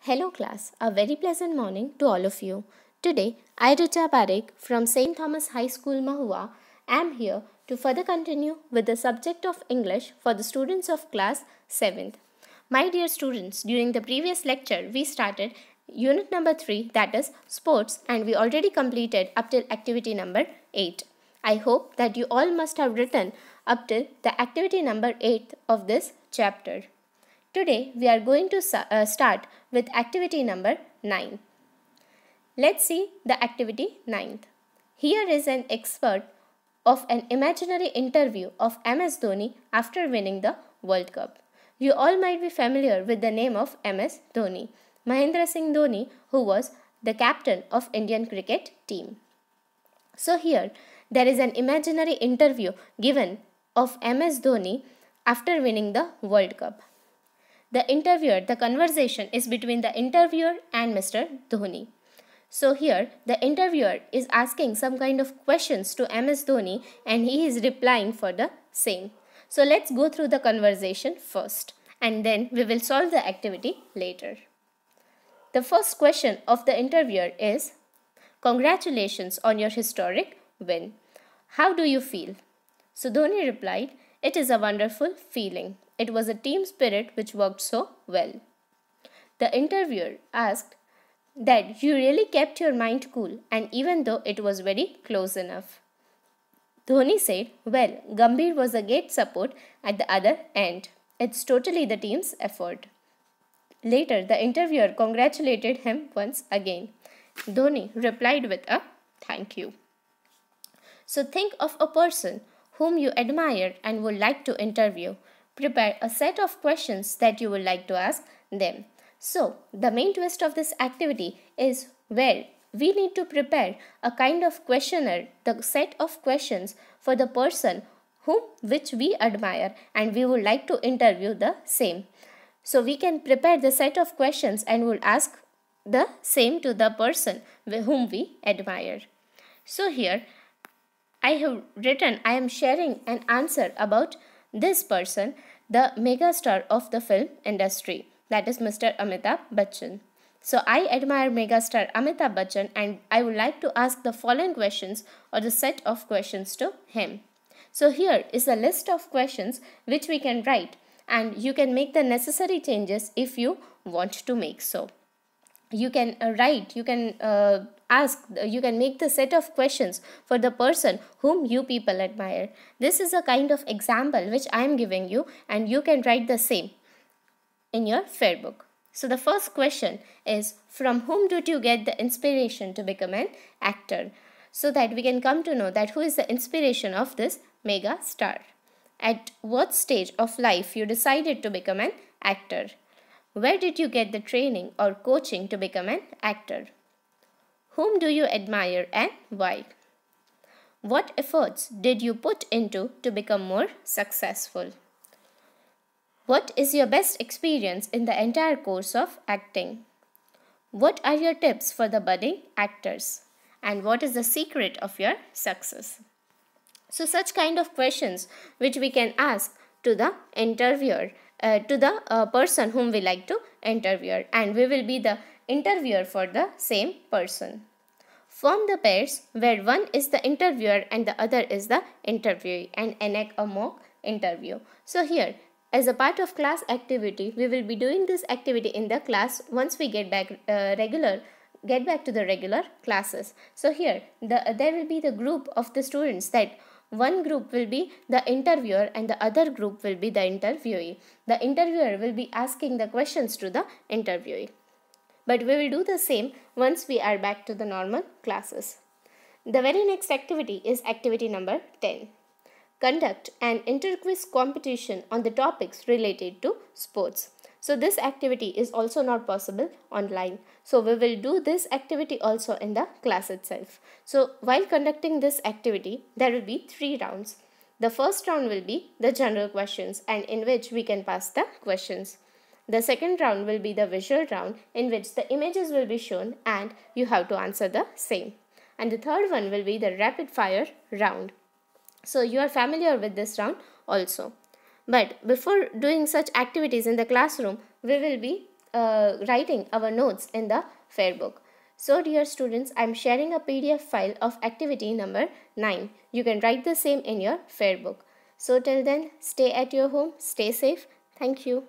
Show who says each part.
Speaker 1: Hello class, a very pleasant morning to all of you. Today, I Richa Parekh from St. Thomas High School Mahua am here to further continue with the subject of English for the students of class 7th. My dear students, during the previous lecture, we started unit number 3, that is sports, and we already completed up till activity number 8. I hope that you all must have written up till the activity number 8 of this chapter. Today we are going to start with activity number 9. Let's see the activity 9th. Here is an expert of an imaginary interview of MS Dhoni after winning the World Cup. You all might be familiar with the name of MS Dhoni, Mahendra Singh Dhoni, who was the captain of Indian cricket team. So here there is an imaginary interview given of MS Dhoni after winning the World Cup. The conversation is between the interviewer and Mr. Dhoni. So here, the interviewer is asking some kind of questions to MS Dhoni and he is replying for the same. So let's go through the conversation first and then we will solve the activity later. The first question of the interviewer is, "Congratulations on your historic win. How do you feel?" So Dhoni replied, "It is a wonderful feeling. It was a team spirit which worked so well." The interviewer asked that you really kept your mind cool and even though it was very close enough. Dhoni said, "Well, Gambhir was a great support at the other end. It's totally the team's effort." Later, the interviewer congratulated him once again. Dhoni replied with a "thank you." So think of a person whom you admire and would like to interview. Prepare a set of questions that you would like to ask them. So, the main twist of this activity is where we need to prepare a kind of questionnaire, the set of questions for the person which we admire and we would like to interview the same. So, we can prepare the set of questions and will ask the same to the person whom we admire. So, here I am sharing an answer about this person, the megastar of the film industry, that is Mr. Amitabh Bachchan. So I admire megastar Amitabh Bachchan and I would like to ask the following questions or the set of questions to him. So here is a list of questions which we can write and you can make the necessary changes if you want to make so. You can write, you can you can make the set of questions for the person whom you people admire. This is a kind of example which I am giving you and you can write the same in your fair book. So the first question is, from whom did you get the inspiration to become an actor? So that we can come to know that who is the inspiration of this mega star. At what stage of life you decided to become an actor? Where did you get the training or coaching to become an actor? Whom do you admire and why? What efforts did you put into to become more successful? What is your best experience in the entire course of acting? What are your tips for the budding actors? And what is the secret of your success? So such kind of questions which we can ask to the interviewer, to the person whom we like to interview, and we will be the interviewer for the same person. Form the pairs where one is the interviewer and the other is the interviewee and enact a mock interview. So here, as a part of class activity, we will be doing this activity in the class once we get back to the regular classes. So here, there will be the group of the students that one group will be the interviewer and the other group will be the interviewee. The interviewer will be asking the questions to the interviewee. But we will do the same once we are back to the normal classes. The very next activity is activity number 10. Conduct an inter-quiz competition on the topics related to sports. So this activity is also not possible online. So we will do this activity also in the class itself. So while conducting this activity, there will be 3 rounds. The first round will be the general questions and in which we can pass the questions. The second round will be the visual round in which the images will be shown and you have to answer the same. And the third one will be the rapid fire round. So you are familiar with this round also. But before doing such activities in the classroom, we will be writing our notes in the fair book. So dear students, I am sharing a PDF file of activity number 9. You can write the same in your fair book. So till then, stay at your home, stay safe. Thank you.